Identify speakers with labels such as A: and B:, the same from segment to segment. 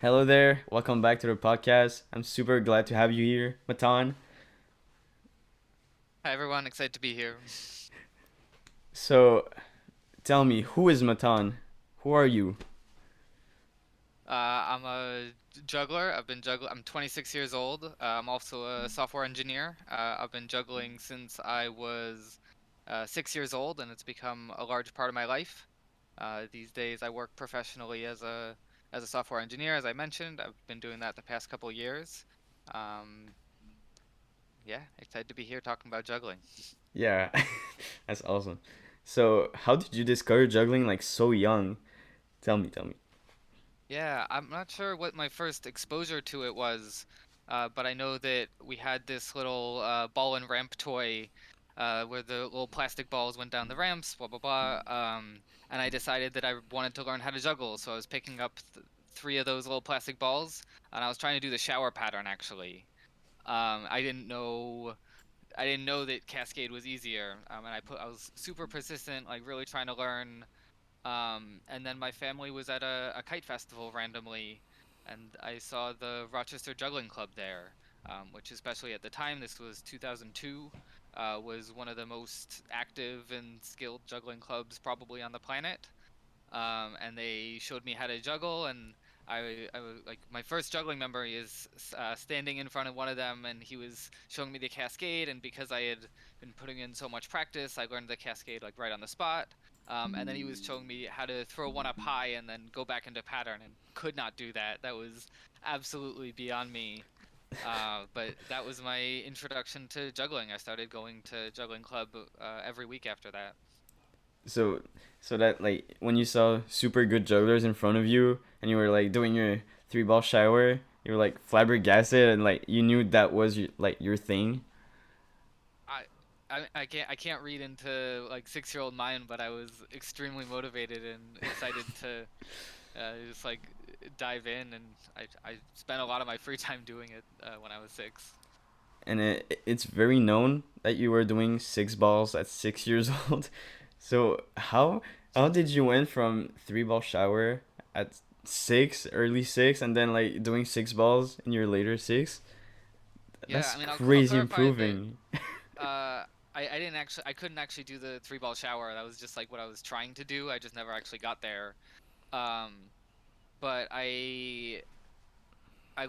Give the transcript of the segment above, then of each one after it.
A: Hello there. Welcome back to the podcast. I'm super glad to have you here, Matan.
B: Hi everyone, excited to be here.
A: So, tell me, who is Matan? Who are you?
B: I'm a juggler. I'm 26 years old. I'm also a software engineer. I've been juggling since I was 6 years old, and it's become a large part of my life. These days, I work professionally as a software engineer, as I mentioned. I've been doing that the past couple years. Um, yeah, excited to be here talking about juggling.
A: Yeah, that's awesome. So, how did you discover juggling like so young? Tell me.
B: Yeah, I'm not sure what my first exposure to it was, but I know that we had this little ball and ramp toy where the little plastic balls went down the ramps, blah blah blah. And I decided that I wanted to learn how to juggle, so I was picking up th three of those little plastic balls, and I was trying to do the shower pattern actually. I didn't know that Cascade was easier, and I was super persistent, like really trying to learn. And then my family was at a kite festival randomly, and I saw the Rochester Juggling Club there, which especially at the time, this was 2002, was one of the most active and skilled juggling clubs probably on the planet. And they showed me how to juggle, and I was like my first juggling memory is standing in front of one of them, and he was showing me the cascade, and because I had been putting in so much practice, I learned the cascade like right on the spot. And then he was showing me how to throw one up high and then go back into pattern, and could not do that. That was absolutely beyond me. But that was my introduction to juggling. I started going to juggling club every week after that.
A: So, so that like when you saw super good jugglers in front of you and you were like doing your three ball shower, you were like flabbergasted and like you knew that was your thing.
B: I, I can't read into like 6-year-old mind, but I was extremely motivated and excited to just like dive in, and I spent a lot of my free time doing it when I was 6.
A: And it's very known that you were doing six balls at 6 years old. So how did you went from three ball shower at six, early six, and then like doing six balls in your later six?
B: Yeah,
A: That's
B: I mean I'll
A: crazy
B: clarify that
A: improving.
B: I couldn't actually do the 3 ball shower. That was just like what I was trying to do. I just never actually got there. Um, but I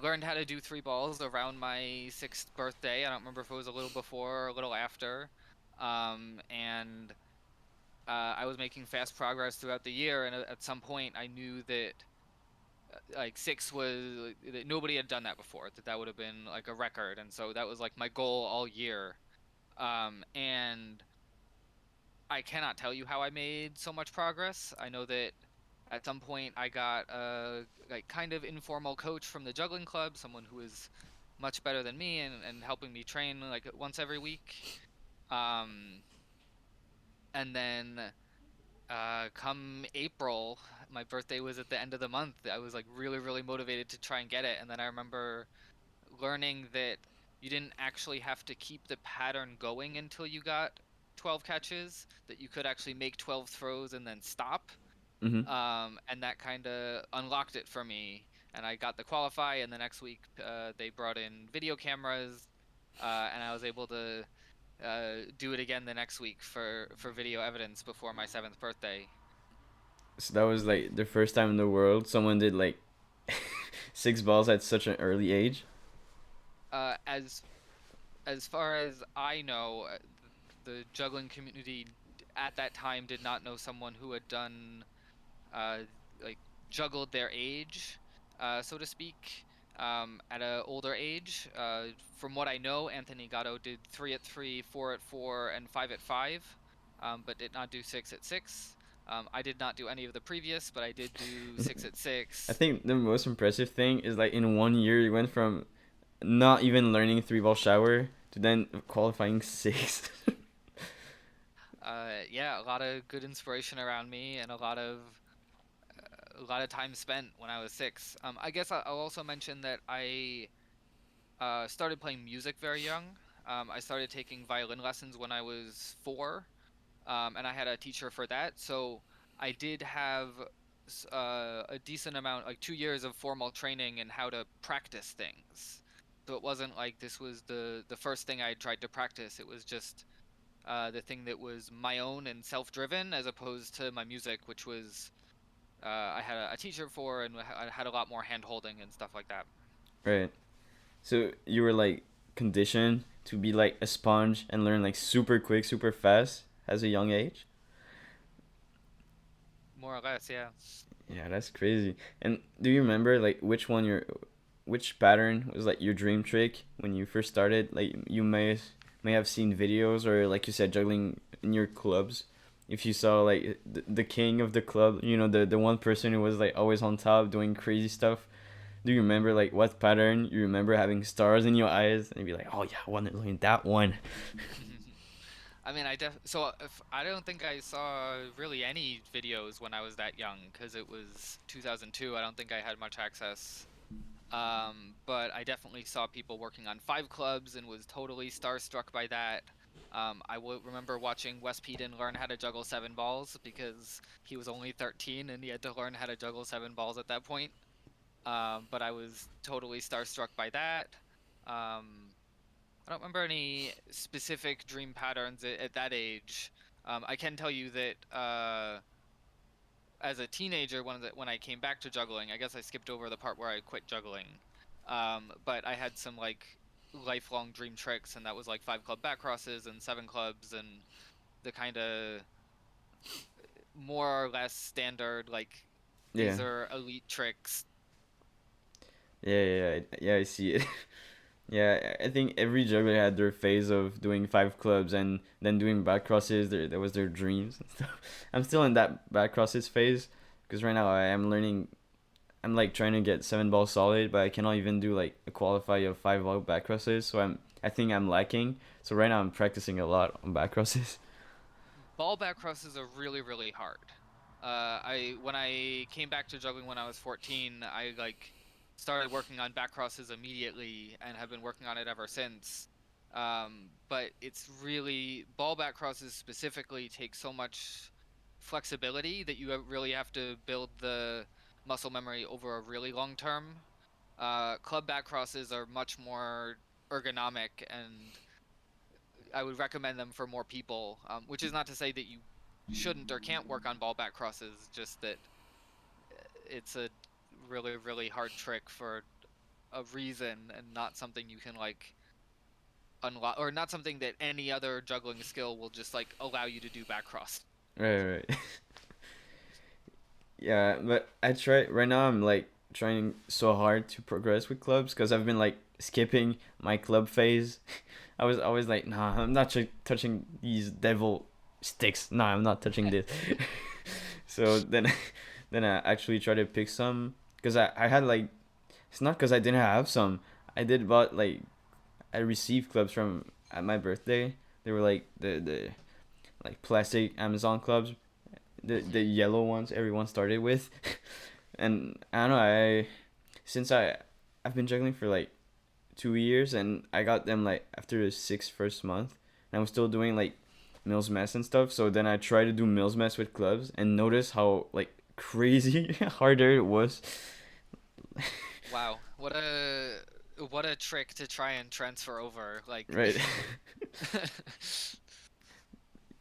B: learned how to do 3 balls around my 6th birthday. I don't remember if it was a little before or a little after. And I was making fast progress throughout the year, and at some point I knew that like 6 was that nobody had done that before. That would have been like a record, and so that was like my goal all year. And I cannot tell you how I made so much progress. I know that at some point I got a like kind of informal coach from the juggling club, someone who is much better than me and helping me train like once every week. Um, and then come April, my birthday was at the end of the month. I was like really, really motivated to try and get it. And then I remember learning that you didn't actually have to keep the pattern going until you got 12 catches, that you could actually make 12 throws and then stop.
A: Hmm.
B: And that kind of unlocked it for me. And I got the qualify, and the next week they brought in video cameras, and I was able to do it again the next week for video evidence before my 7th birthday.
A: So that was like the first time in the world someone did like six balls at such an early age.
B: Uh, as as far as I know, the juggling community at that time did not know someone who had done uh, like juggled their age, so to speak, at an older age. From what I know, Anthony Gatto did 3 at 3, 4 at 4, and 5 at 5, but did not do 6 at 6. I did not do any of the previous, but I did do six at
A: I
B: six.
A: think the most impressive thing is like in 1 year you went from not even learning three ball shower to then qualifying six.
B: Yeah, a lot of good inspiration around me, and a lot of time spent when I was 6. I guess I'll also mention that I started playing music very young. I started taking violin lessons when I was 4, and I had a teacher for that. So I did have a decent amount, like 2 years of formal training in how to practice things. So it wasn't like this was the first thing I tried to practice. It was just the thing that was my own and self-driven, as opposed to my music, which was I had a teacher for, and I had a lot more hand-holding and stuff like that.
A: Right. So you were like conditioned to be like a sponge and learn like super quick, super fast as a young age.
B: More or less, yeah.
A: Yeah, that's crazy. And do you remember like which pattern was like your dream trick when you first started? Like you may have seen videos or like you said juggling in your clubs. If you saw like the king of the club, the one person who was like always on top doing crazy stuff. Do you remember like what pattern you remember having stars in your eyes and you'd be like, oh yeah, I want to learn that one.
B: I mean, so if I don't think I saw really any videos when I was that young, because it was 2002. I don't think I had much access. But I definitely saw people working on five clubs and was totally starstruck by that. I will remember watching Wes Peden learn how to juggle seven balls because he was only 13 and he had to learn how to juggle seven balls at that point. But I was totally starstruck by that. Um, I don't remember any specific dream patterns at that age. I can tell you that as a teenager, when I came back to juggling, I guess I skipped over the part where I quit juggling. But I had some like lifelong dream tricks, and that was like five club back crosses and seven clubs, and the kind of more or less standard like
A: Yeah.
B: these are elite tricks.
A: Yeah, I see it. Yeah, I think every juggler had their phase of doing five clubs and then doing back crosses. That was their dreams and stuff. I'm still in that back crosses phase because right now I am learning. I'm like trying to get seven ball solid, but I cannot even do like a qualify of five ball back crosses. So I think I'm lacking. So right now I'm practicing a lot on back crosses.
B: Ball back crosses are really, really hard. I when I came back to juggling when I was 14, I like started working on back crosses immediately and have been working on it ever since. But it's really ball back crosses specifically take so much flexibility that you really have to build the muscle memory over a really long term. Club back crosses are much more ergonomic and I would recommend them for more people, which is not to say that you shouldn't or can't work on ball back crosses, just that it's a really, really hard trick for a reason and not something you can like unlock or not something that any other juggling skill will just like allow you to do back cross.
A: Right. Yeah, but I try right now. I'm like trying so hard to progress with clubs because I've been like skipping my club phase. I was always like, nah, I'm not touching these devil sticks. Nah, I'm not touching this. So then, then I actually try to pick some because I had like it's not because I didn't have some. I did bought like I received clubs from at my birthday. They were like the like plastic Amazon clubs, the yellow ones everyone started with. And I don't know, I since I've been juggling for like 2 years and I got them like after the six first month and I was still doing like Mills Mess and stuff. So then I tried to do Mills Mess with clubs and notice how like crazy harder it was.
B: Wow, what a trick to try and transfer over. Like,
A: Right.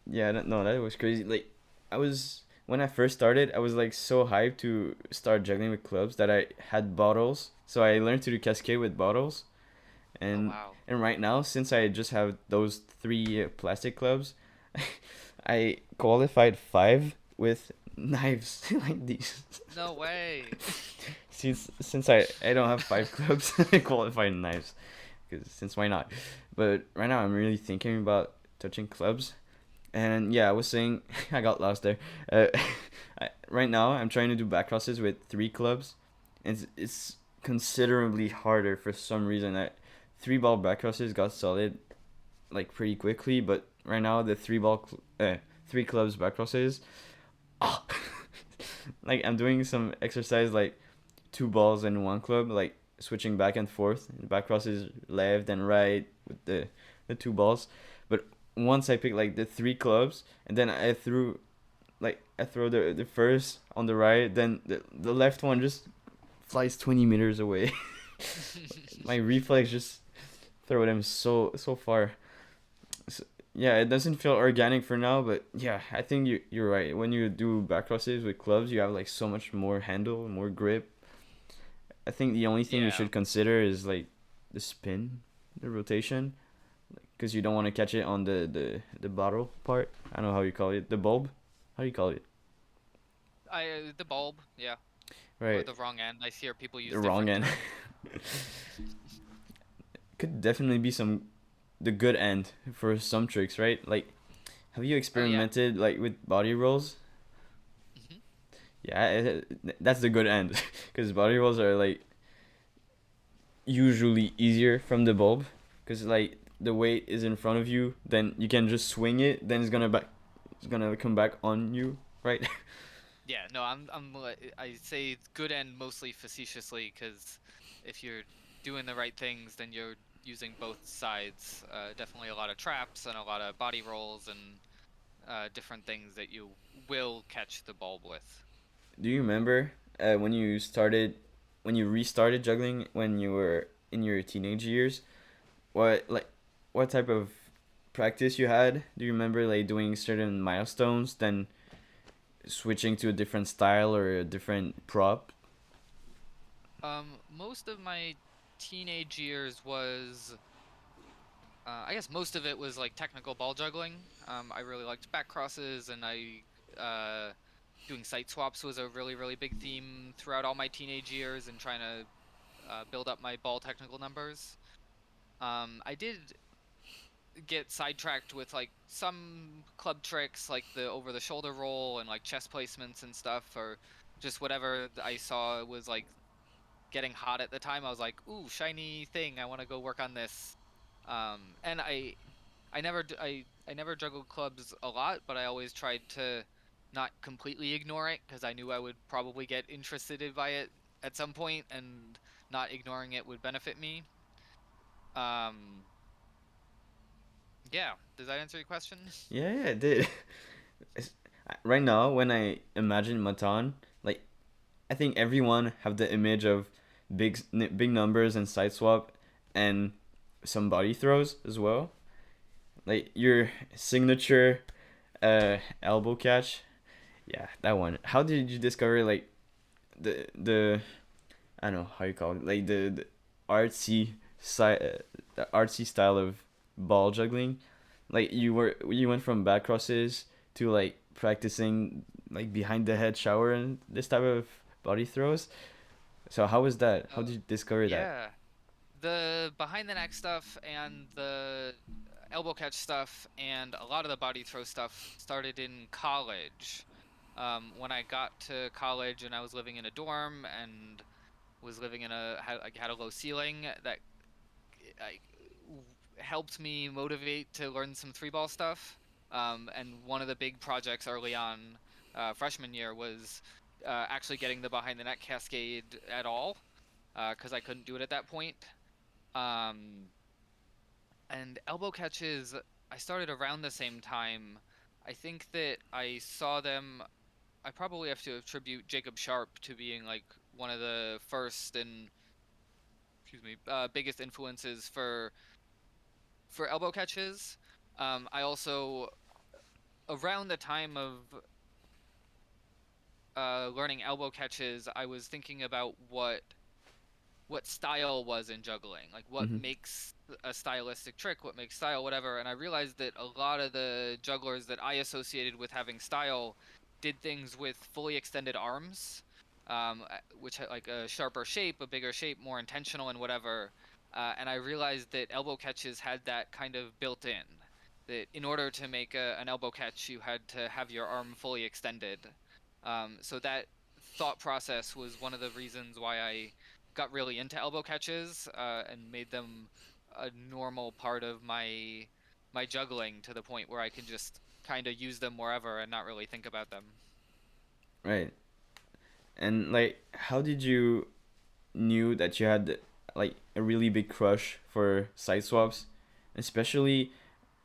A: Yeah, no, that was crazy. Like, I was when I first started, I was like so hyped to start juggling with clubs that I had bottles. So I learned to do cascade with bottles,
B: oh
A: and
B: wow.
A: and right now, since I just have those three plastic clubs, I qualified five with knives like these.
B: No way.
A: Since I don't have five clubs, I qualified knives, because since why not? But right now, I'm really thinking about touching clubs. And yeah, I was saying I got lost there. Uh, right now, I'm trying to do back crosses with three clubs. And it's considerably harder for some reason. Three ball back crosses got solid like pretty quickly, but right now the three clubs back crosses. Oh, like I'm doing some exercise like two balls in one club, like switching back and forth. Back crosses left and right with the two balls. But once I picked like the three clubs, and then I I throw the first on the right, then the left one just flies 20 meters away. My reflex just throw them so far. So, yeah, it doesn't feel organic for now, but yeah, I think you're right. When you do back crosses with clubs, you have like so much more handle, more grip. I think the only thing you
B: Yeah.
A: should consider is like the spin, the rotation, because you don't want to catch it on the bottle part. I don't know how you call it, the bulb. How do you call it?
B: The bulb, yeah, or
A: Right,
B: the wrong end. I hear people
A: the
B: use
A: wrong
B: different
A: end.
B: terms.
A: Could definitely be some the good end for some tricks, right? Like, have you
B: Oh yeah.
A: experimented like with body rolls?
B: Hmm.
A: Yeah, that's the good end, because body rolls are like usually easier from the bulb, because like the weight is in front of you, then you can just swing it, then it's gonna come back on you, right?
B: Yeah, no, I say good end mostly facetiously because if you're doing the right things, then you're using both sides. Definitely a lot of traps and a lot of body rolls and different things that you will catch the bulb with.
A: Do you remember when you restarted juggling when you were in your teenage years? What like what type of practice you had? Do you remember like doing certain milestones, then switching to a different style or a different prop?
B: Most of my teenage years was, I guess most of it was like technical ball juggling. I really liked back crosses, and uh, doing site swaps was a really big theme throughout all my teenage years, and trying to build up my ball technical numbers. I did get sidetracked with like some club tricks, like the over the shoulder roll and like chest placements and stuff, or just whatever I saw was like getting hot at the time. I was like, ooh, shiny thing, I want to go work on this. And I never juggled clubs a lot, but I always tried to not completely ignore it because I knew I would probably get interested by it at some point, and not ignoring it would benefit me. Um, yeah, does that answer your question?
A: Yeah, it did. It's- right now, when I imagine Matan, like I think everyone have the image of big numbers and side swap and some body throws as well. Like your signature elbow catch. Yeah, that one. How did you discover like the I don't know how you call it, like the artsy the artsy style of ball juggling? Like you went from back crosses to like practicing like behind the head shower and this type of body throws. So how was that? How
B: Uh,
A: did you discover that?
B: yeah, the behind the neck stuff and the elbow catch stuff and a lot of the body throw stuff started in college. When I got to college and I was living in a dorm and was living in had a low ceiling, that like helped me motivate to learn some three ball stuff. And one of the big projects early on, freshman year, was actually getting the behind the net cascade at all, because I couldn't do it at that point. Um, and elbow catches, I started around the same time. I think that I saw them. I probably have to attribute Jacob Sharp to being like one of the first and, excuse me, biggest influences for elbow catches. I also, around the time of learning elbow catches, I was thinking about what style was in juggling, like what
A: Mm-hmm.
B: makes a stylistic trick, what makes style, whatever. And I realized that a lot of the jugglers that I associated with having style did things with fully extended arms, which had like a sharper shape, a bigger shape, more intentional and whatever. And I realized that elbow catches had that kind of built in. That in order to make an elbow catch, you had to have your arm fully extended. So that thought process was one of the reasons why I got really into elbow catches, and made them a normal part of my juggling to the point where I can just kind of use them wherever and not really think about them.
A: Right. And like, how did you knew that you had like a really big crush for side swaps? Especially,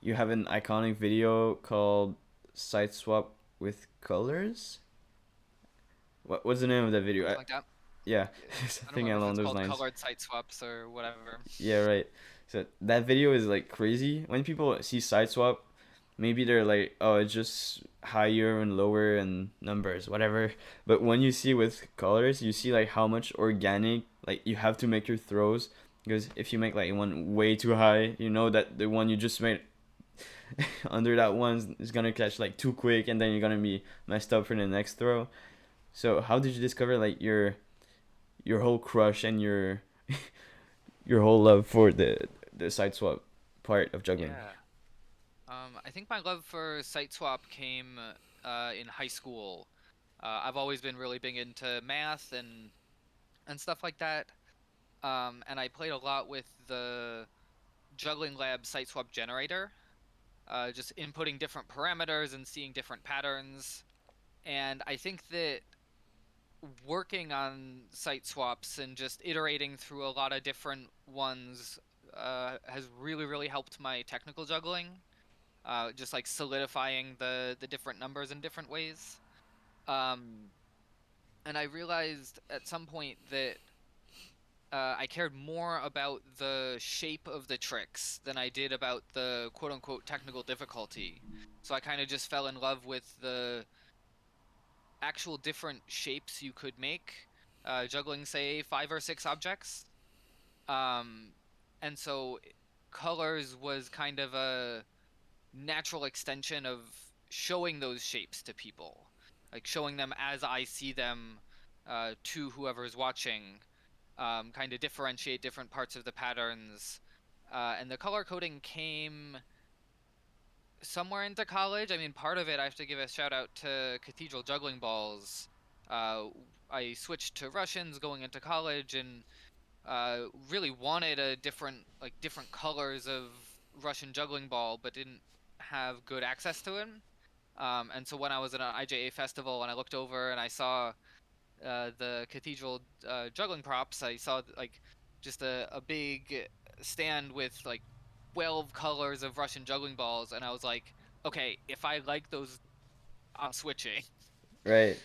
A: you have an iconic video called Side Swap. with colors. What's the name of that video?
B: Something like that.
A: Yeah,
B: Yeah, I don't
A: something
B: remember if
A: along
B: it's
A: those
B: called
A: lines.
B: colored site swaps or whatever.
A: Yeah, right. So that video is like crazy. When people see side swap, maybe they're like, oh, it's just higher and lower and numbers, whatever. But when you see with colors, you see like how much organic like you have to make your throws. Because if you make like one way too high, you know that the one you just made under that one is gonna catch like too quick, and then you're gonna be messed up for the next throw. So how did you discover like your whole crush and your whole love for the side swap part of juggling?
B: Yeah. I think my love for site swap came in high school. I've always been really big into math and stuff like that. And I played a lot with the Juggling Lab site swap generator, just inputting different parameters and seeing different patterns. And I think that working on site swaps and just iterating through a lot of different ones has really, really helped my technical juggling. Just like solidifying the different numbers in different ways. Um, and I realized at some point that I cared more about the shape of the tricks than I did about the quote unquote technical difficulty. So I kind of just fell in love with the actual different shapes you could make, juggling, say, 5 or 6 objects. Um, and so colors was kind of a natural extension of showing those shapes to people, like showing them as I see them to whoever's watching, kind of differentiate different parts of the patterns. And the color coding came somewhere into college. I mean, part of it, I have to give a shout out to Cathedral Juggling Balls. Uh, I switched to Russians going into college and really wanted a different colors of Russian juggling ball, but didn't have good access to it. And so when I was at an IJA festival and I looked over and I saw the cathedral juggling props, I saw like just a big stand with like 12 colors of Russian juggling balls, and I was like, okay, if I like those, I'm switching.
A: Right.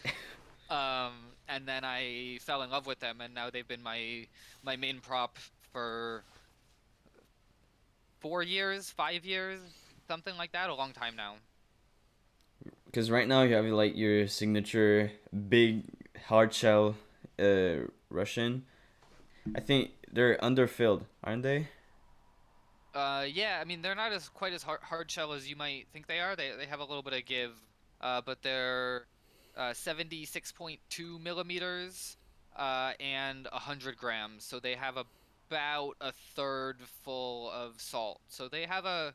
B: And then I fell in love with them, and now they've been my main prop for 4 years, 5 years, something like that, a long time now.
A: Because right now you have like your signature big hard shell Russian. I think they're underfilled, aren't they?
B: Yeah, I mean they're not as quite as hard shell as you might think they are. They have a little bit of give, but they're 76.2 millimeters, and 100 grams. So they have about a third full of salt. So they have a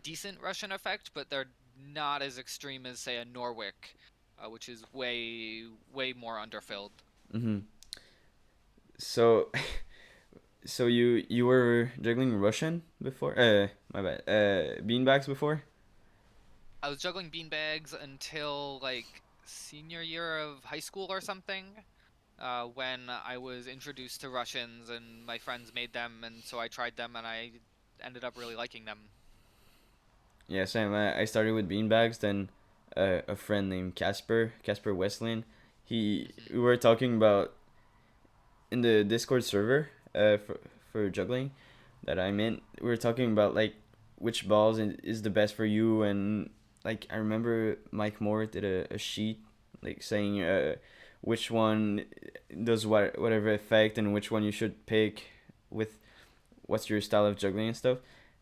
B: decent Russian effect, but they're not as extreme as say a Norwick, which is way more underfilled.
A: Mm-hmm. So so you were juggling Russian before? My bad. Beanbags before?
B: I was juggling beanbags until like senior year of high school or something, when I was introduced to Russians and my friends made them, and so I tried them and I ended up really liking them.
A: Yeah, same. I started with beanbags, then a friend named Casper Westlin.
B: Hmm.
A: We were talking about in the Discord server for juggling that I'm in. We were talking about like which balls is the best for you, and like I remember Mike Moore did a sheet like saying which one does whatever effect and which one you should pick with what's your style of juggling and stuff.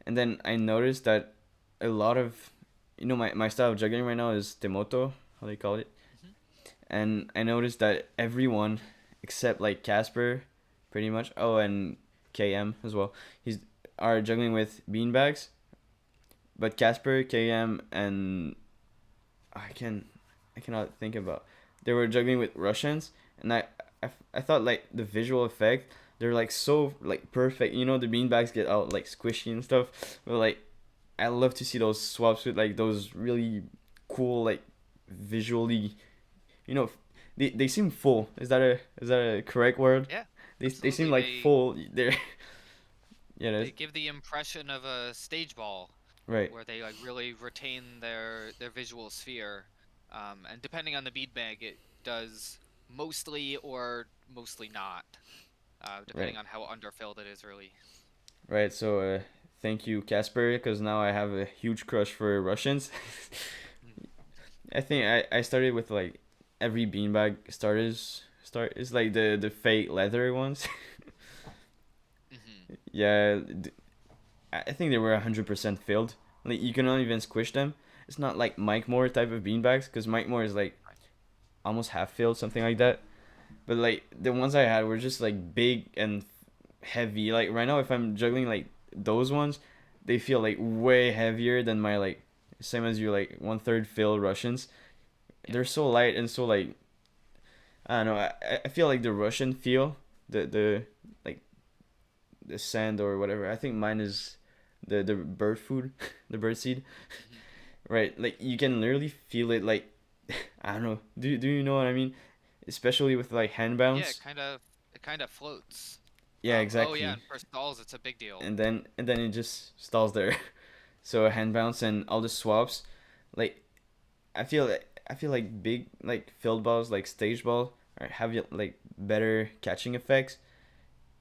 A: And then I noticed that a lot of my style of juggling right now is Temoto, how they call it.
B: Hmm.
A: And I noticed that everyone except like Casper, pretty much. Oh, and KM as well. He's are juggling with beanbags, but Casper, KM, and I can I cannot think about. They were juggling with Russians, and I thought like the visual effect. They're like so like perfect. You know the beanbags get out like squishy and stuff, but like I love to see those swaps with like those really cool like visually you know they seem full. Is that a correct word?
B: Yeah,
A: They seem
B: absolutely.
A: like full. They're yeah,
B: They give the impression of a stage ball
A: right.
B: where they like really retain their visual sphere. And depending on the beanbag, it does mostly or mostly not,
A: Right.
B: depending on how underfilled it is, really.
A: Right. So thank you, Casper, because now I have a huge crush for Russians. I think I started with like every beanbag start is like the fake leather ones.
B: Mm-hmm.
A: Yeah, I think they were 100% filled. Like you cannot even squish them. It's not like Mike Moore type of beanbags because Mike Moore is like
B: Right.
A: almost half filled, something like that. But like the ones I had were just like big and heavy. Like right now, if I'm juggling like those ones, they feel like way heavier than my like same as you like 1/3 filled Russians.
B: Yeah.
A: They're so light and so like I don't know. I feel like the Russian feel the like the sand or whatever. I think mine is the bird food, the bird seed.
B: Mm-hmm.
A: Right, like you can literally feel it. Like I don't know. Do you know what I mean? Especially with like hand
B: Yeah,
A: bounce.
B: it kind of floats.
A: Yeah,
B: Oh yeah,
A: exactly.
B: and for stalls, it's a big deal.
A: And then it just stalls there. So hand bounce and all the swaps, like I feel like big like field balls like stage ball have like better catching effects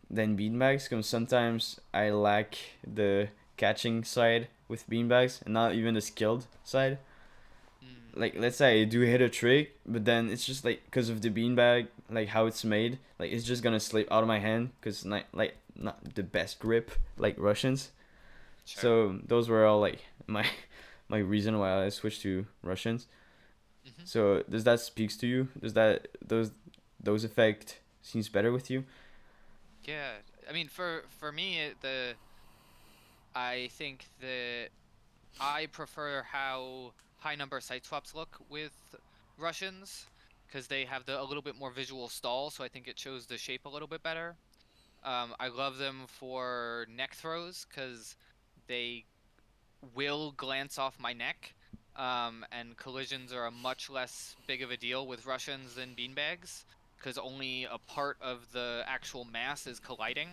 A: than beanbags because sometimes I lack the catching side with beanbags and not even the skilled side.
B: Mm,
A: Like let's say I do hit a trick, but then it's just like because of the beanbag, like how it's made, like it's just gonna slip out of my hand because not the best grip like Russians.
B: sure.
A: So those were all like my my reason why I switched to Russians.
B: Mm-hmm.
A: So does that speaks to you? Does that those effect seems better with you?
B: Yeah, I mean, for me, I think that I prefer how high number site swaps look with Russians because they have a little bit more visual stall, so I think it shows the shape a little bit better. I love them for neck throws because they will glance off my neck. And collisions are a much less big of a deal with Russians than beanbags because only a part of the actual mass is colliding.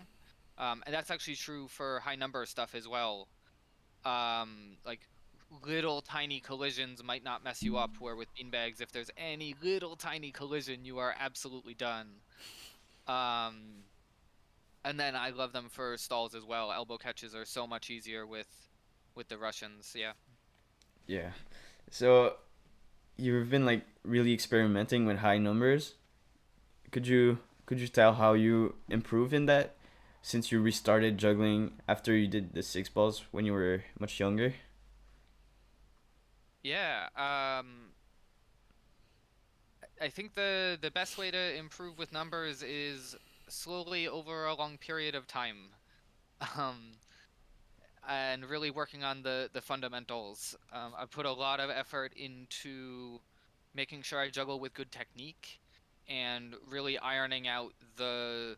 B: And that's actually true for high number stuff as well. Like little tiny collisions might not mess you up, where with beanbags, if there's any little tiny collision, you are absolutely done. Um, and then I love them for stalls as well. Elbow catches are so much easier with the Russians. Yeah.
A: Yeah. So you've been like really experimenting with high numbers. Could you tell how you improved in that since you restarted juggling after you did the six balls when you were much younger?
B: Yeah. I think the best way to improve with numbers is slowly over a long period of time. Um, and really working on the fundamentals. I put a lot of effort into making sure I juggle with good technique and really ironing out the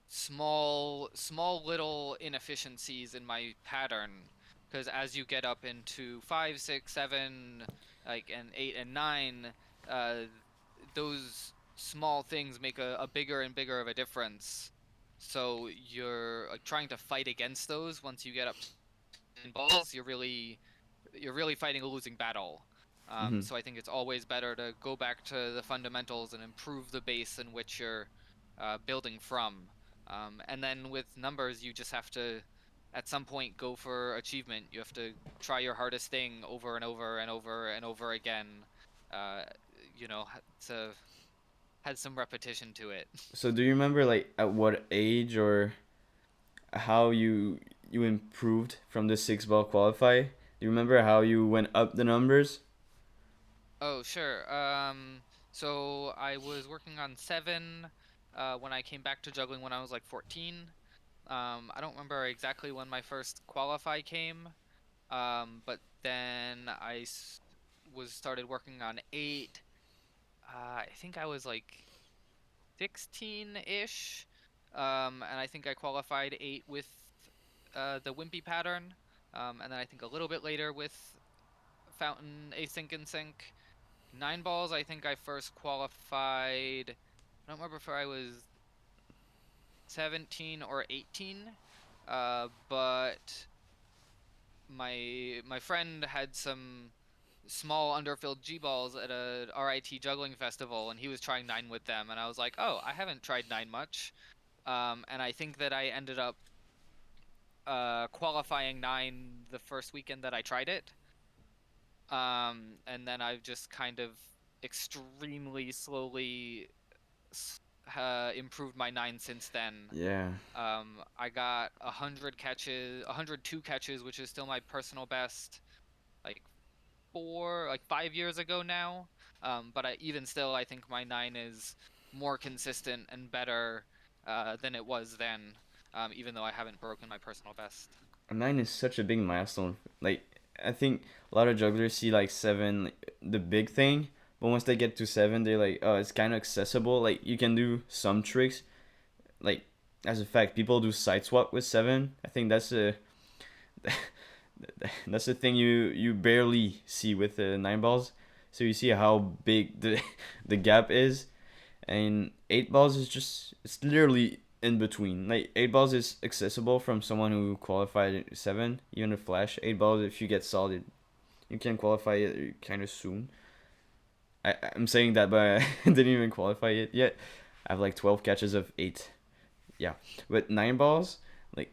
B: small little inefficiencies in my pattern. Because as you get up into 5, 6, 7, like and 8 and 9, uh, those small things make a bigger and bigger of a difference. So you're like trying to fight against those once you get up in balls, you're really fighting a losing battle.
A: Mm-hmm.
B: So I think it's always better to go back to the fundamentals and improve the base in which you're building from. And then with numbers, you just have to, at some point, go for achievement. You have to try your hardest thing over and over and over and over again. Uh, to had some repetition to it.
A: So do you remember like at what age or how you improved from the six ball qualify? Do you remember how you went up the numbers?
B: Oh, sure. So I was working on 7 when I came back to juggling when I was like 14. I don't remember exactly when my first qualify came, but then was started working on 8. I think I was like 16-ish, and I think I qualified 8 with the Wimpy pattern, and then I think a little bit later with Fountain Async and Sync. 9 balls, I think I first qualified. I don't remember if I was 17 or 18, but my friend had some. small underfilled G balls at a RIT juggling festival, and he was trying 9 with them, and I was like, oh, I haven't tried 9 much. And I think that I ended up qualifying 9 the first weekend that I tried it. And then I've just kind of extremely slowly improved my 9 since then.
A: Yeah.
B: I got 102 catches, which is still my personal best, like 5 years ago now. But even still, I think my 9 is more consistent and better than it was then, even though I haven't broken my personal best.
A: A 9 is such a big milestone. Like, I think a lot of jugglers see like 7, like, the big thing, but once they get to 7, they're like, oh, it's kind of accessible. Like, you can do some tricks. Like, as a fact, people do side swap with 7. I think that's a that's the thing you barely see with the 9 balls. So you see how big the gap is, and 8 balls is just, it's literally in between. Like, 8 balls is accessible from someone who qualified at 7. Even a flash 8 balls, if you get solid, you can qualify it kind of soon. I'm saying that, but I didn't even qualify it yet. I have like 12 catches of 8. Yeah, but 9 balls, like,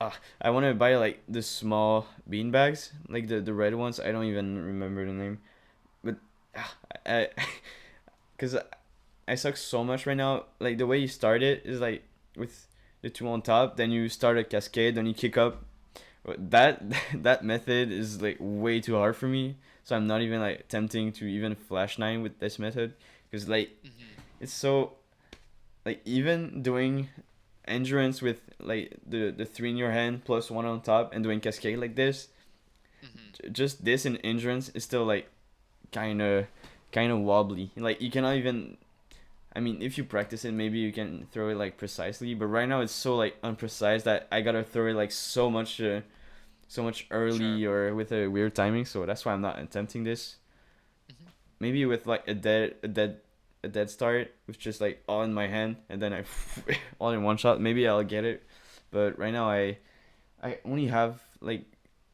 A: I want to buy like the small bean bags, like the red ones. I don't even remember the name, but I because I suck so much right now. Like, the way you start it is like with the two on top, then you start a cascade, then you kick up. That that method is like way too hard for me. So I'm not even like attempting to even flash 9 with this method, because like
B: Hmm.
A: it's so, like, even doing endurance with like the three in your hand plus one on top and doing cascade like this,
B: Hmm.
A: just this in endurance is still like kind of wobbly. Like, you cannot even, I mean, if you practice it, maybe you can throw it like precisely. But right now, it's so like unprecise that I gotta throw it like so much
B: Sure.
A: early or with a weird timing. So that's why I'm not attempting this.
B: Hmm.
A: Maybe with like a dead start with just like all in my hand, and then I all in one shot. Maybe I'll get it. But right now, I only have like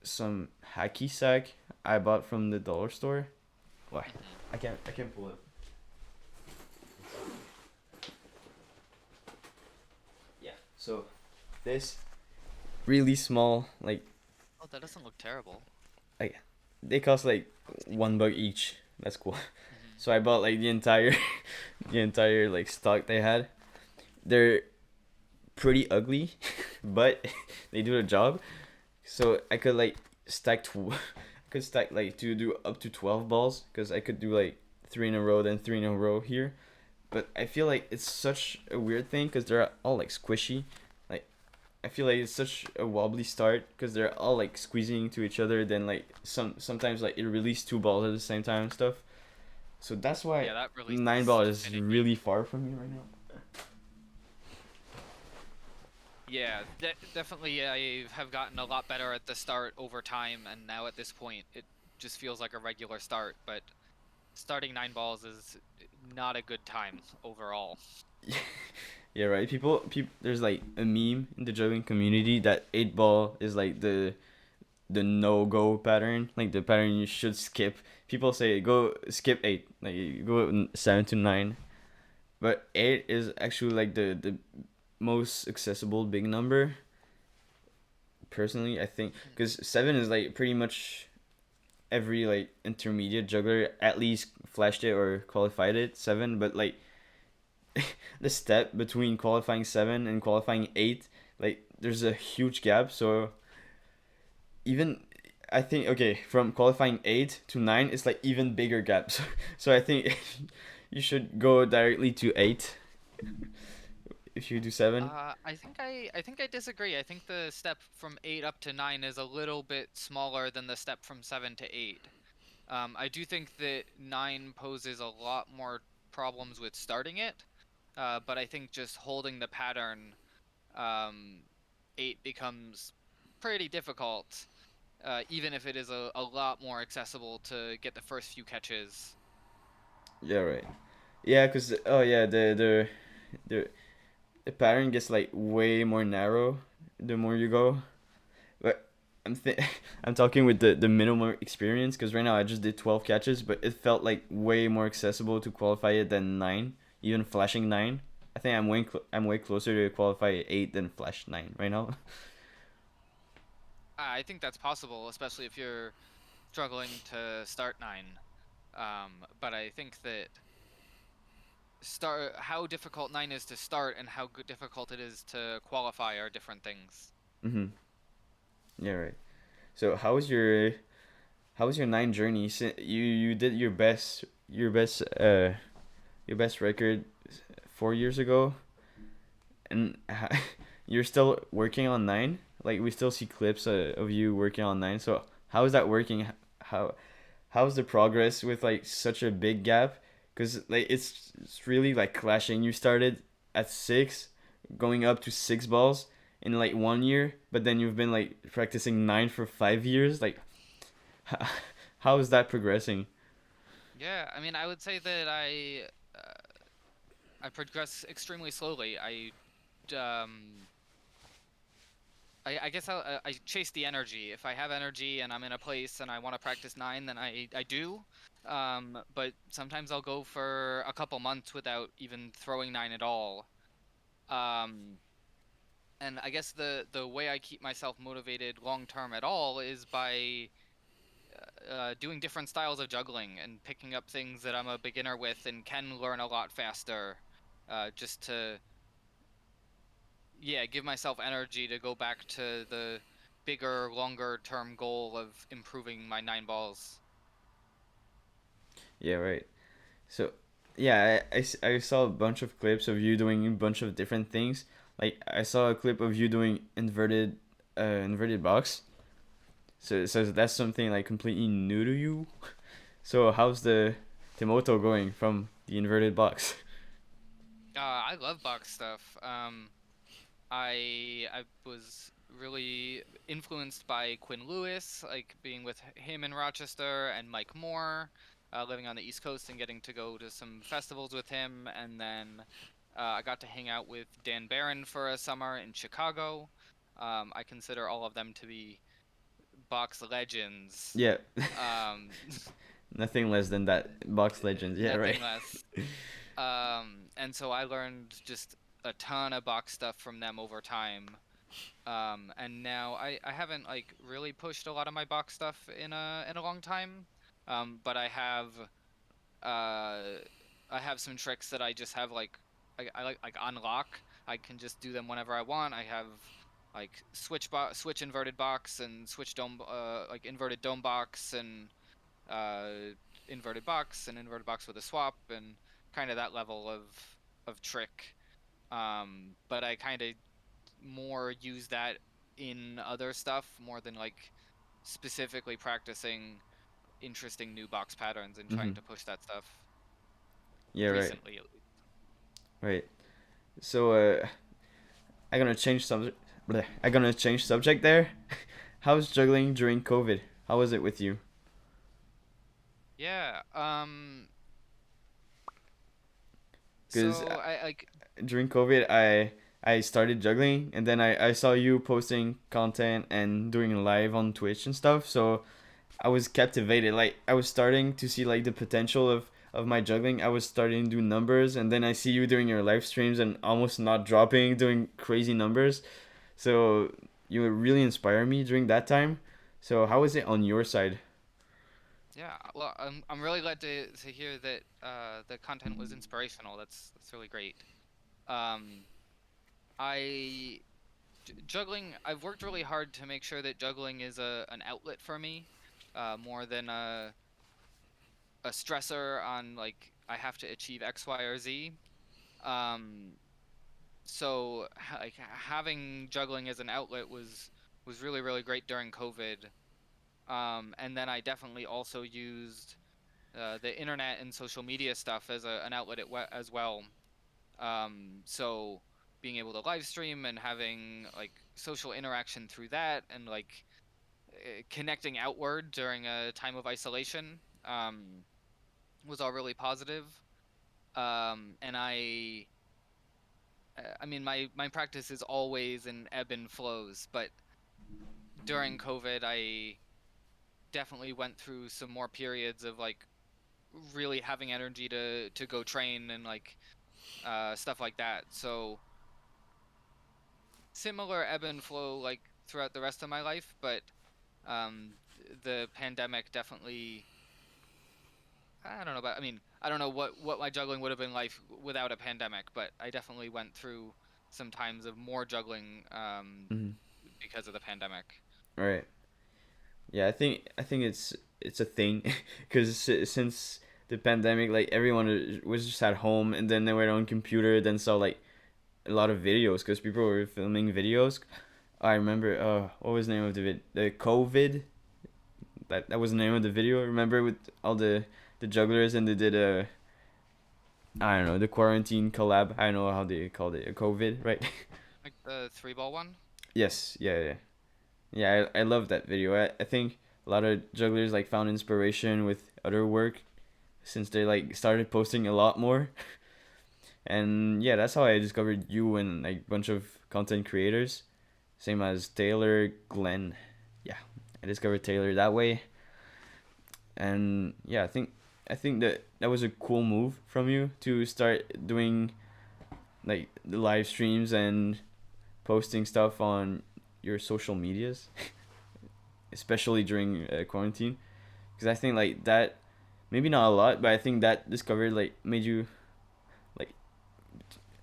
A: some hacky sack I bought from the dollar store. Why?
B: Hmm.
A: I can't pull it. Yeah. So this really small,
B: Oh, that doesn't look terrible.
A: like they cost like $1 each. That's cool. So I bought like the entire the entire like stock they had. They're pretty ugly, but they do the job. So I could like I could stack like to do up to 12 balls, because I could do like 3 in a row, then 3 in a row here. But I feel like it's such a weird thing because they're all like squishy. Like, I feel like it's such a wobbly start because they're all like squeezing to each other. Then like sometimes like it releases 2 balls at the same time and stuff. So that's why
B: Yeah, that release
A: 9
B: is
A: ball is
B: finicky.
A: really far from me right now.
B: Yeah, definitely I have gotten a lot better at the start over time, and now at this point it just feels like a regular start, but starting 9 balls is not a good time overall.
A: Yeah, right. People. There's like a meme in the juggling community that 8 ball is like the no go pattern, like the pattern you should skip. People say go skip 8, like you go 7 to 9, but 8 is actually like the most accessible big number. Personally, I think because 7 is like pretty much every like intermediate juggler at least flashed it or qualified it 7, but like the step between qualifying 7 and qualifying 8, like there's a huge gap. So even, I think, okay, from qualifying 8 to 9, it's like even bigger gaps. So I think you should go directly to 8 if you do 7.
B: I think I disagree. I think the step from 8 up to 9 is a little bit smaller than the step from 7 to 8. I do think that 9 poses a lot more problems with starting it, but I think just holding the pattern, um, 8 becomes pretty difficult, even if it is a lot more accessible to get the first few catches.
A: Yeah, right. Yeah, cuz oh yeah, the the pattern gets like way more narrow the more you go. But I'm th- I'm talking with the minimal experience because right now I just did 12 catches, but it felt like way more accessible to qualify it than 9, even flashing 9. I think I'm way closer to qualify 8 than flash 9 right now.
B: I think that's possible, especially if you're struggling to start 9. But I think that start how difficult 9 is to start and how difficult it is to qualify are different things.
A: Mhm. Yeah, right. So how was your 9 journey? You did your best record 4 years ago, and you're still working on 9. Like we still see clips of you working on 9. So how is that working? How how's the progress with like such a big gap? Because like it's really like clashing. You started at 6, going up to 6 balls in like 1 year, but then you've been like practicing 9 for 5 years. Like how is that progressing?
B: Yeah, I mean, I would say that I progress extremely slowly. Um I guess I chase the energy. If I have energy and I'm in a place and I want to practice 9, then I do. But sometimes I'll go for a couple months without even throwing 9 at all. Um, and I guess the way I keep myself motivated long term at all is by doing different styles of juggling and picking up things that I'm a beginner with and can learn a lot faster. Just to, yeah, give myself energy to go back to the bigger, longer term goal of improving my 9 balls.
A: Yeah, right. So, yeah, I saw a bunch of clips of you doing a bunch of different things. Like I saw a clip of you doing inverted box. So that's something like completely new to you. So how's the moto going from the inverted box?
B: I love box stuff. I was really influenced by Quinn Lewis, like being with him in Rochester, and Mike Moore, living on the East Coast and getting to go to some festivals with him. And then I got to hang out with Dan Barron for a summer in Chicago. I consider all of them to be box legends.
A: Yeah,
B: Um,
A: nothing less than that. Box legends. Yeah, right.
B: Nothing less. And so I learned just a ton of box stuff from them over time. And now I haven't like really pushed a lot of my box stuff in a long time. But uh I have some tricks that I just have I like unlock. I can just do them whenever I want. I have like switch inverted box and switch dome like inverted dome box and uh inverted box with a swap and kind of that level of trick. But I kind of more use that in other stuff more than like specifically practicing interesting new box patterns and
A: Mm-hmm.
B: trying to push that stuff
A: Yeah, right,
B: recently at least.
A: right. So I'm gonna change some. I'm gonna change subject there. How's juggling during COVID? How was it with you?
B: Yeah.
A: Because
B: So I like
A: during COVID, I started juggling, and then I saw you posting content and doing live on Twitch and stuff. So I was captivated. Like I was starting to see like the potential of my juggling. I was starting to do numbers, and then I see you doing your live streams and almost not dropping, doing crazy numbers. So you really inspire me during that time. So how was it on your side?
B: yeah, well, I'm really glad to hear that the content was inspirational. That's really great. Um, I juggling. I've worked really hard to make sure that juggling is a an outlet for me, more than a stressor on like I have to achieve X, Y, or Z. Um, so like having juggling as an outlet was really great during COVID. And then I definitely also used the internet and social media stuff as an outlet as well. So being able to live stream and having like social interaction through that and like connecting outward during a time of isolation was all really positive. And I mean, my practice is always in ebb and flows, but during COVID, I definitely went through some more periods of like really having energy to go train and like stuff like that. So similar ebb and flow like throughout the rest of my life, but the pandemic definitely, I don't know about, I mean, I don't know what my juggling would have been like without a pandemic, but I definitely went through some times of more juggling
A: Mhm.
B: because of the pandemic.
A: Right. Yeah, I think it's a thing because since the pandemic, like everyone was just at home, and then they were on computer, then saw like a lot of videos because people were filming videos. I remember what was the name of the COVID, that was the name of the video. Remember, with all the jugglers, and they did a, I don't know, the quarantine collab. I don't know how they called it, a COVID, right?
B: Like the three ball one?
A: Yes, yeah, yeah. Yeah, I love that video. I think a lot of jugglers like found inspiration with other work since they like started posting a lot more. And yeah, that's how I discovered you and like a bunch of content creators. Same as Taylor, Glenn. Yeah, I discovered Taylor that way. And yeah, I think that was a cool move from you to start doing like the live streams and posting stuff on your social medias, especially during quarantine. Because I think like that, maybe not a lot, but I think that discovered like like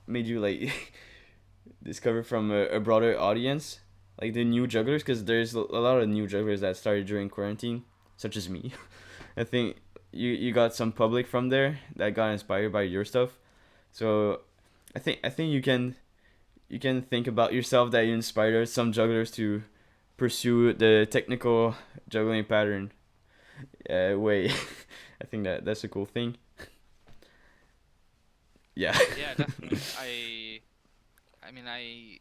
A: made you like discover from a broader audience, like the new jugglers, because there's a lot of new jugglers that started during quarantine, such as me. I think you got some public from there that got inspired by your stuff. So I think you can think about yourself that you inspired some jugglers to pursue the technical juggling pattern way. I think that's a cool thing. Yeah.
B: Yeah, definitely. I mean, I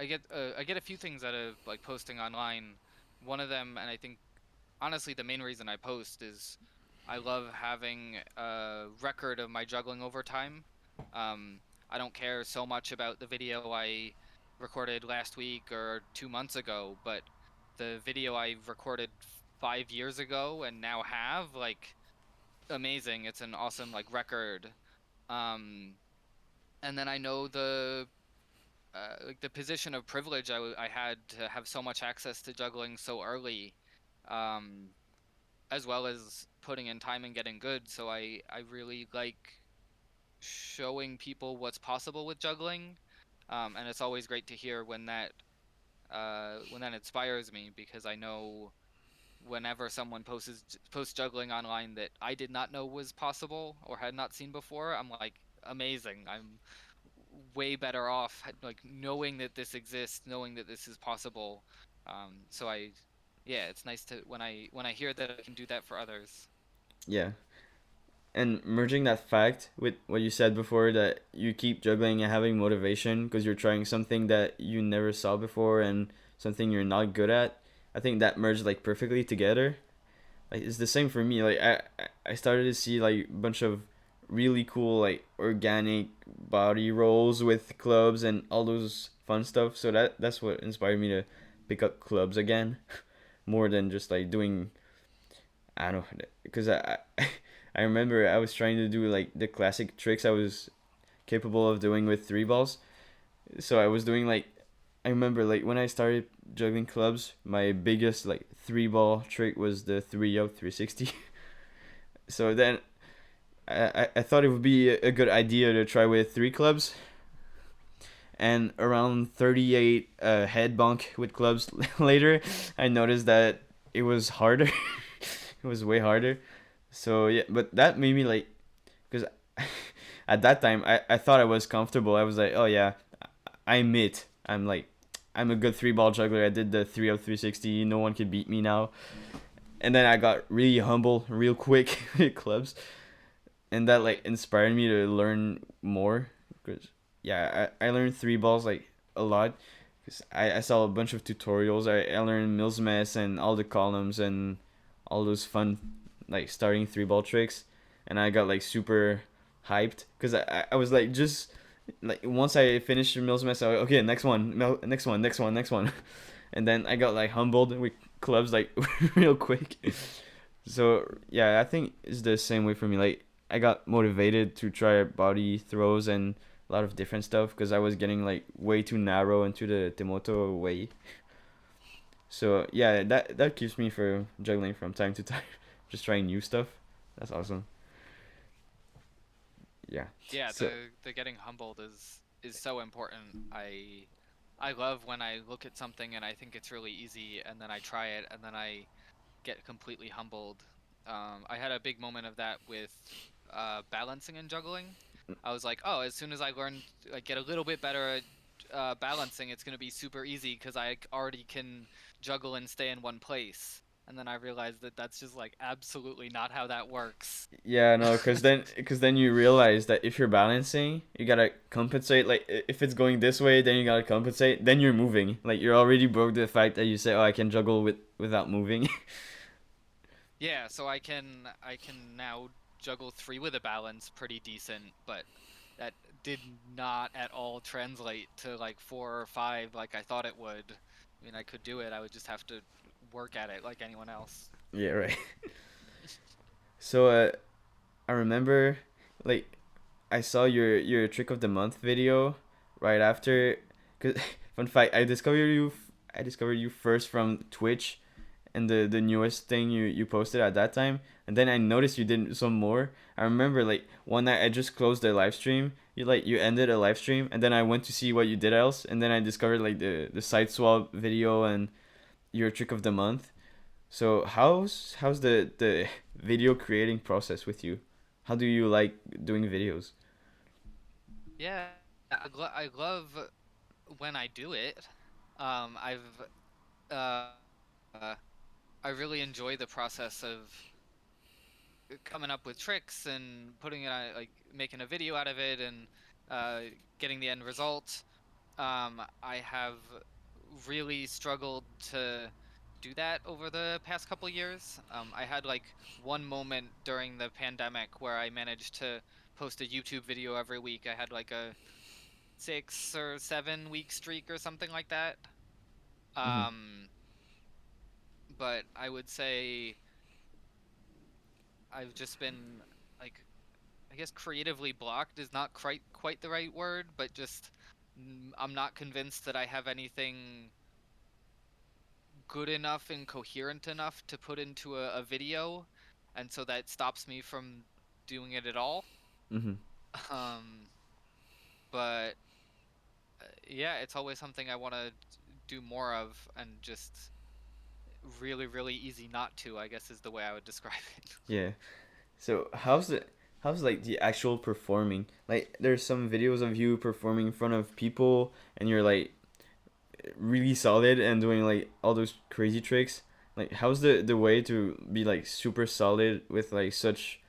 B: get a few things out of like posting online. One of them, and I think honestly the main reason I post is I love having a record of my juggling over time. Um, I don't care so much about the video I recorded last week or 2 months ago, but the video I recorded 5 years ago and now have, like, amazing. It's an awesome like record. Um, and then I know the like the position of privilege I had to have so much access to juggling so early. Um, as well as putting in time and getting good. So I really like showing people what's possible with juggling. And it's always great to hear when that inspires me, because I know whenever someone posts juggling online that I did not know was possible or had not seen before, I'm like, amazing. I'm way better off like knowing that this exists, knowing that this is possible. So yeah, it's nice to when I hear that I can do that for others.
A: Yeah. And merging that fact with what you said before, that you keep juggling and having motivation because you're trying something that you never saw before and something you're not good at, I think that merged like perfectly together. Like it's the same for me. Like I started to see like a bunch of really cool like organic body rolls with clubs and all those fun stuff. So that's what inspired me to pick up clubs again, more than just like doing, I don't know, because I remember I was trying to do like the classic tricks I was capable of doing with three balls. So I was doing like, I remember like when I started juggling clubs, my biggest like three ball trick was the 3 out 360. So then I thought it would be a good idea to try with three clubs, and around 38 head bunk with clubs later, I noticed that it was harder. It was way harder. So yeah, but that made me like, because at that time I thought I was comfortable. I was like, oh yeah, I'm it. I'm a good three ball juggler. I did the 3 of 360. No one could beat me now. And then I got really humble real quick with clubs, and that like inspired me to learn more. Cause yeah, I learned three balls like a lot. Cause I saw a bunch of tutorials. I learned Mills Mess and all the columns and all those fun like starting three ball tricks, and I got like super hyped because I was like, just like once I finished Mills Mess, I was, okay, next one, next one, next one, next one. and then I got like humbled with clubs like real quick. So yeah, I think it's the same way for me. Like I got motivated to try body throws and a lot of different stuff because I was getting like way too narrow into the Temoto way. So yeah, that keeps me for juggling from time to time, just trying new stuff. That's awesome. Yeah.
B: Yeah,
A: So
B: the getting humbled is so important. I love when I look at something and I think it's really easy, and then I try it, and then I get completely humbled. I had a big moment of that with balancing and juggling. I was like, oh, as soon as I learn, like, get a little bit better at balancing, it's gonna be super easy because already can juggle and stay in one place. And then I realized that that's just like absolutely not how that works.
A: yeah, no, cause then you realize that if you're balancing, you gotta compensate. Like if it's going this way, then you gotta compensate. Then you're moving. Like you're already broke the fact that you say, "Oh, I can juggle without moving."
B: Yeah, so I can now juggle three with a balance pretty decent, but that did not at all translate to like four or five like I thought it would. I mean, I could do it. I would just have to work at it like anyone else.
A: Yeah, right. So I remember, like, I saw your trick of the month video right after. Cause fun fact, I discovered you first from Twitch, and the newest thing you posted at that time, and then I noticed you did some more. I remember like one night I just closed the live stream. You ended a live stream, and then I went to see what you did else, and then I discovered like the side swap video and your trick of the month. So how's the video creating process with you? How do you like doing videos?
B: Yeah, I love when I do it. I've uh, uh, I really enjoy the process of coming up with tricks and putting it on, like making a video out of it and uh, getting the end result. I have really struggled to do that over the past couple years. I had like one moment during the pandemic where I managed to post a YouTube video every week. I had like a 6 or 7 week streak or something like that.
A: Mm-hmm.
B: Um, but I would say I've just been like, I guess creatively blocked is not quite the right word, but just I'm not convinced that I have anything good enough and coherent enough to put into a video, and so that stops me from doing it at all.
A: Mm-hmm.
B: Um, but yeah, it's always something I want to do more of, and just really, really easy not to, I guess is the way I would describe it.
A: Yeah. So how's like the actual performing? Like there's some videos of you performing in front of people and you're like really solid and doing like all those crazy tricks. Like how's the way to be like super solid with like such,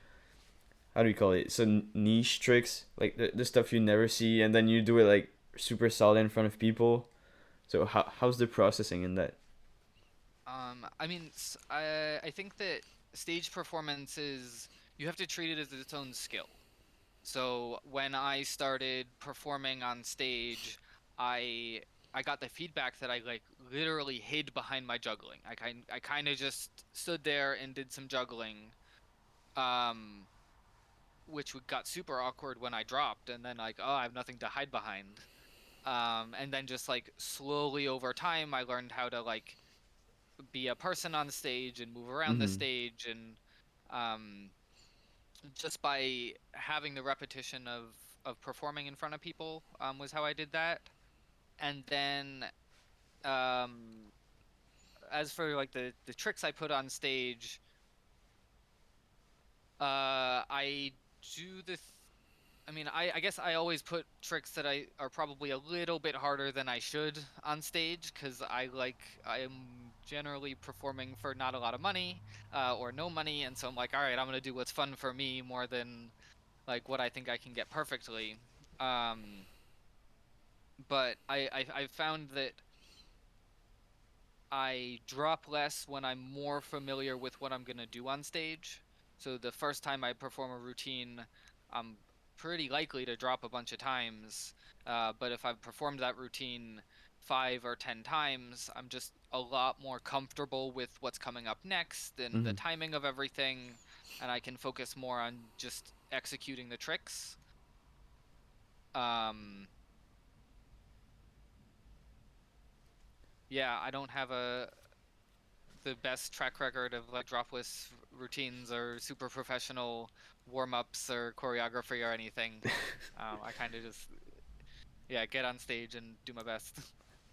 A: how do you call it? So niche tricks, like the stuff you never see and then you do it like super solid in front of people. So how's the processing in that?
B: I mean, I think that stage performance is, you have to treat it as its own skill. So when I started performing on stage, I I got the feedback that I like literally hid behind my juggling. I kind of just stood there and did some juggling, um, which got super awkward when I dropped, and then like, oh, I have nothing to hide behind. And then just like slowly over time, I learned how to like be a person on stage and move around the
A: Mm-hmm.
B: stage, and um, just by having the repetition of performing in front of people was how I did that. And then um, as for like the tricks I put on stage, I do the. I mean, I guess I always put tricks that I are probably a little bit harder than I should on stage because I am generally performing for not a lot of money or no money, and so I'm like, all right, I'm gonna do what's fun for me more than like what I think I can get perfectly. Um, but I found that I drop less when I'm more familiar with what I'm gonna do on stage. So the first time I perform a routine, I'm pretty likely to drop a bunch of times. But if I've performed that routine 5 or 10 times, I'm just a lot more comfortable with what's coming up next and the
A: Mm-hmm.
B: timing of everything, and I can focus more on just executing the tricks. Um, yeah, I don't have the best track record of like dropless routines or super professional warm-ups or choreography or anything. I kind of just yeah, get on stage and do my best.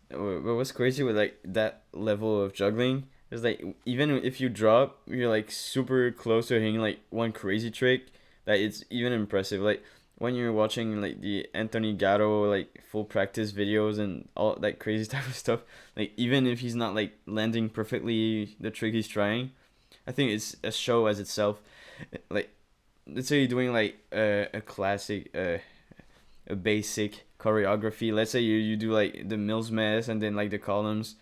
A: But what's crazy with like that level of juggling is like even if you drop, you're like super close to hitting like one crazy trick that it's even impressive. Like when you're watching like the Anthony Gatto like full practice videos and all that crazy type of stuff, like even if he's not like landing perfectly the trick he's trying, I think it's a show as itself. Like let's say you're doing like a classic a basic choreography. Let's say you do like the Mills mess and then like the columns.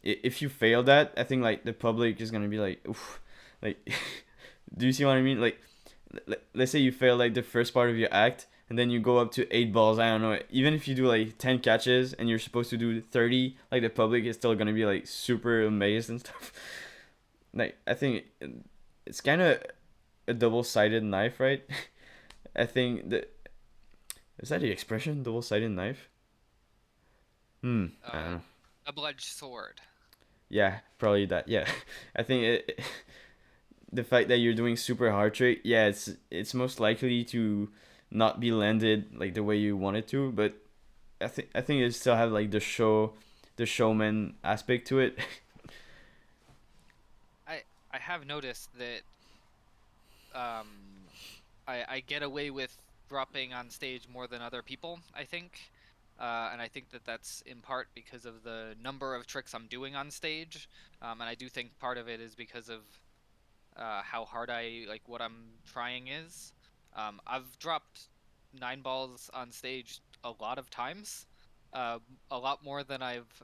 A: If you fail that, I think like the public is gonna be like, oof, like, do you see what I mean? Like, let's say you fail like the first part of your act and then you go up to 8 balls. I don't know. Even if you do like 10 catches and you're supposed to do 30, like the public is still gonna be like super amazed and stuff. Like I think it's kind of a double-sided knife, right? I think that is that the expression double-sided knife. I don't
B: Uh,
A: know.
B: Double-edged sword.
A: Yeah, probably that. Yeah, I think the fact that you're doing super hard trick, yeah, it's most likely to not be landed like the way you want it to, but I think it still have like the showman aspect to it.
B: I I have noticed that um I get away with dropping on stage more than other people, I think. And I think that that's in part because of the number of tricks I'm doing on stage. And I do think part of it is because of how hard I like what I'm trying is. I've dropped 9 balls on stage a lot of times, uh, a lot more than I've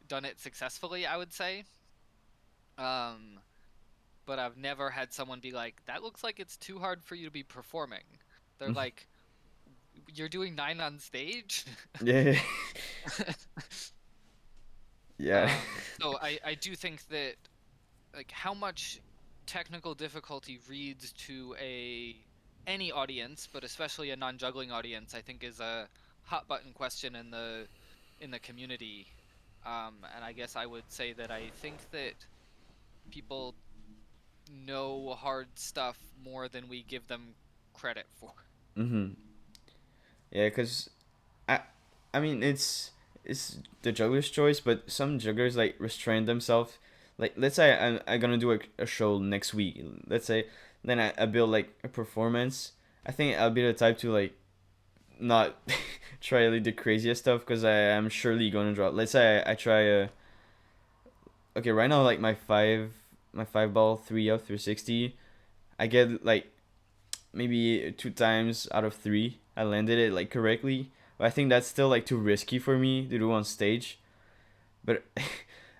B: done it successfully, I would say. Um, but I've never had someone be like, "That looks like it's too hard for you to be performing." They're like, "You're doing 9 on stage?"
A: Yeah, yeah.
B: So I do think that like how much technical difficulty reads to a any audience, but especially a non-juggling audience, I think is a hot button question in the community. And I guess I would say that I think that people know hard stuff more than we give them credit for.
A: Mm-hmm. Yeah, cause I I mean it's the juggler's choice, but some jugglers like restrain themselves. Like let's say I'm gonna do a show next week. Let's say then I build like a performance. I think I'll be the type to like not try like the craziest stuff because I am surely gonna drop. Let's say I try a okay right now like my five ball 3 up 360. I get like maybe 2 times out of 3 I landed it like correctly. But I think that's still like too risky for me to do on stage. But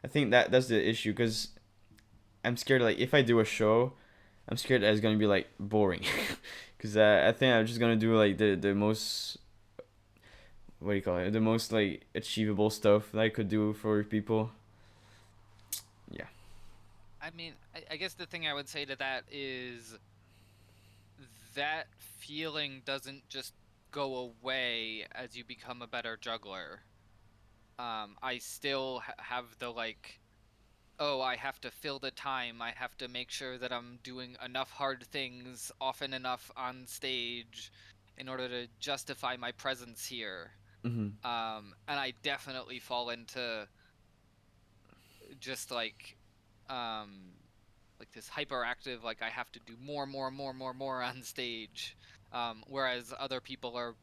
A: I think that's the issue because I'm scared like if I do a show, I'm scared that it's gonna be like boring. Because I think I'm just gonna do like the most what do you call it the most like achievable stuff that I could do for people. Yeah.
B: I mean, I guess the thing I would say to that is that feeling doesn't just go away as you become a better juggler. I still have the like, oh, I have to fill the time. I have to make sure that I'm doing enough hard things often enough on stage in order to justify my presence here.
A: Mm-hmm.
B: And I definitely fall into just um, like this hyperactive, like I have to do more on stage. Whereas other people are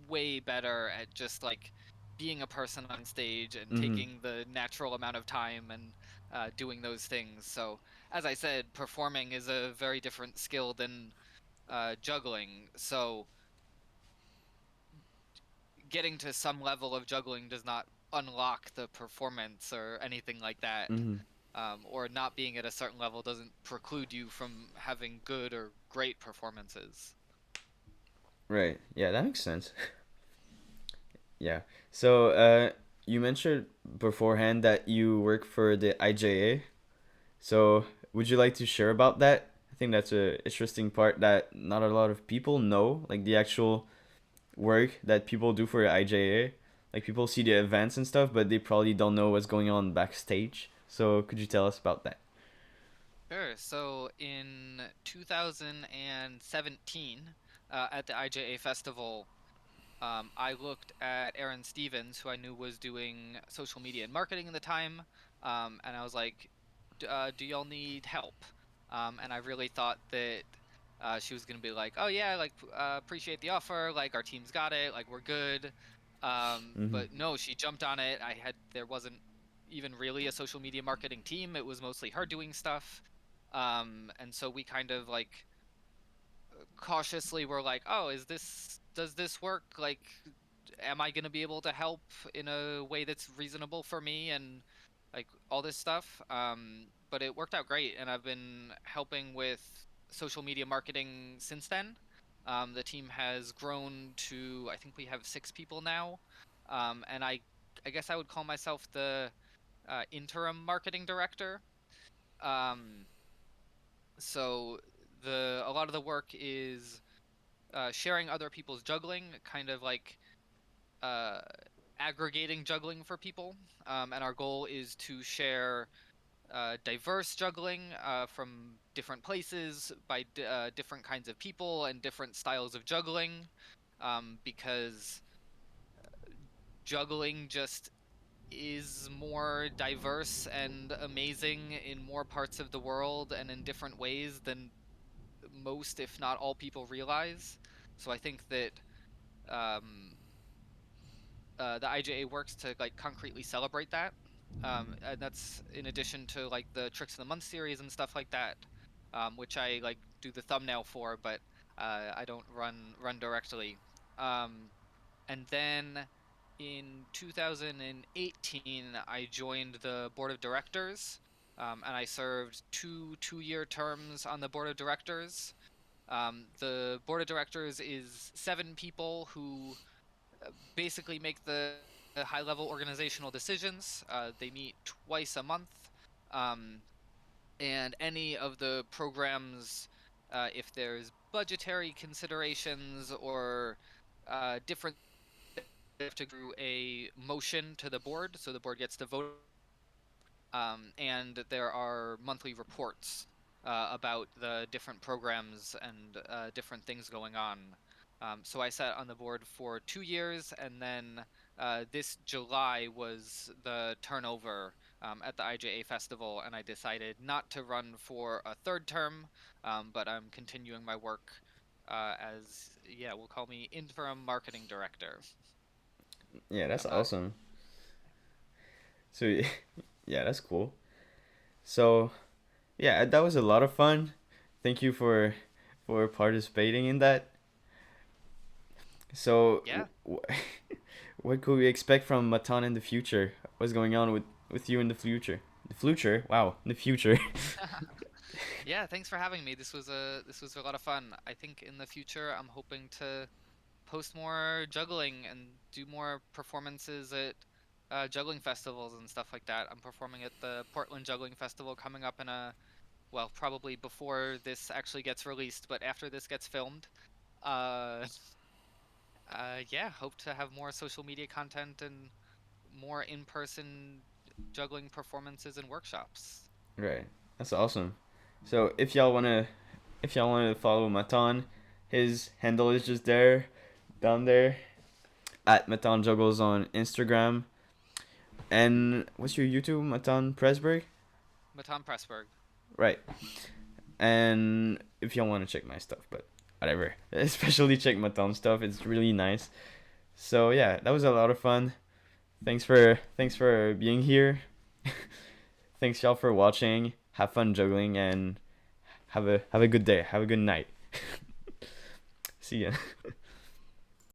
B: way better at just like being a person on stage and
A: Mm-hmm.
B: taking the natural amount of time and doing those things. So, as I said, performing is a very different skill than juggling. So, getting to some level of juggling does not unlock the performance or anything like that.
A: Mm-hmm.
B: Or not being at a certain level doesn't preclude you from having good or great performances.
A: Right. Yeah, that makes sense. Yeah. So, you mentioned beforehand that you work for the IJA. So, would you like to share about that? I think that's a interesting part that not a lot of people know, like the actual work that people do for IJA. Like people see the events and stuff, but they probably don't know what's going on backstage. So, could you tell us about that?
B: Sure. So in 2017, at the IJA festival, I looked at Aaron Stevens, who I knew was doing social media and marketing at the time, and I was like, "Do y'all need help?" And I really thought that she was gonna be like, "Oh yeah, like appreciate the offer, like our team's got it, like we're good."
A: Mm-hmm.
B: But no, she jumped on it. There wasn't even really a social media marketing team. It was mostly her doing stuff. And so we kind of like cautiously were like, "Oh, does this work? Like, am I gonna be able to help in a way that's reasonable for me and like all this stuff?" But it worked out great, and I've been helping with social media marketing since then. The team has grown to, I think we have 6 people now, and I guess I would call myself the interim marketing director. Um, so the a lot of the work is sharing other people's juggling, kind of like uh, aggregating juggling for people. And our goal is to share diverse juggling from different places by different kinds of people and different styles of juggling, because juggling just is more diverse and amazing in more parts of the world and in different ways than most, if not all, people realize. So I think that um, the IJA works to like concretely celebrate that. And that's in addition to like the Tricks of the Month series and stuff like that, which I like do the thumbnail for, but I don't run directly. Um, and then in 2018, I joined the board of directors, and I served two-year terms on the board of directors. The board of directors is 7 people who basically make the high level organizational decisions. They meet twice a month. Um, and any of the programs, if there's budgetary considerations or different things, have to go through a motion to the board, so the board gets to vote. And there are monthly reports about the different programs and different things going on. So I sat on the board for 2 years, and then this July was the turnover at the IJA festival, and I decided not to run for a third term, but I'm continuing my work as, yeah, we'll call me interim marketing director.
A: Yeah, that's
B: Uh,
A: awesome. So, yeah, that's cool. So, yeah, that was a lot of fun. Thank you for participating in that. So,
B: yeah.
A: what could we expect from Matan in the future? What's going on with you in the future? The future? Wow, in the future.
B: Yeah, thanks for having me. This was a lot of fun. I think in the future I'm hoping to post more juggling and do more performances at juggling festivals and stuff like that. I'm performing at the Portland Juggling Festival coming up in well, probably before this actually gets released, but after this gets filmed. Uh, yeah, hope to have more social media content and more in-person juggling performances and workshops.
A: Right. That's awesome. So if y'all wanna follow Matan, his handle is just there, down there, at Matan Juggles on Instagram. And what's your YouTube, Matan Presberg?
B: Matan Presberg.
A: Right. And if y'all want to check my stuff, but whatever. Especially check Matan stuff. It's really nice. So yeah, that was a lot of fun. Thanks for being here. Thanks y'all for watching. Have fun juggling and have a good day. Have a good night. See ya.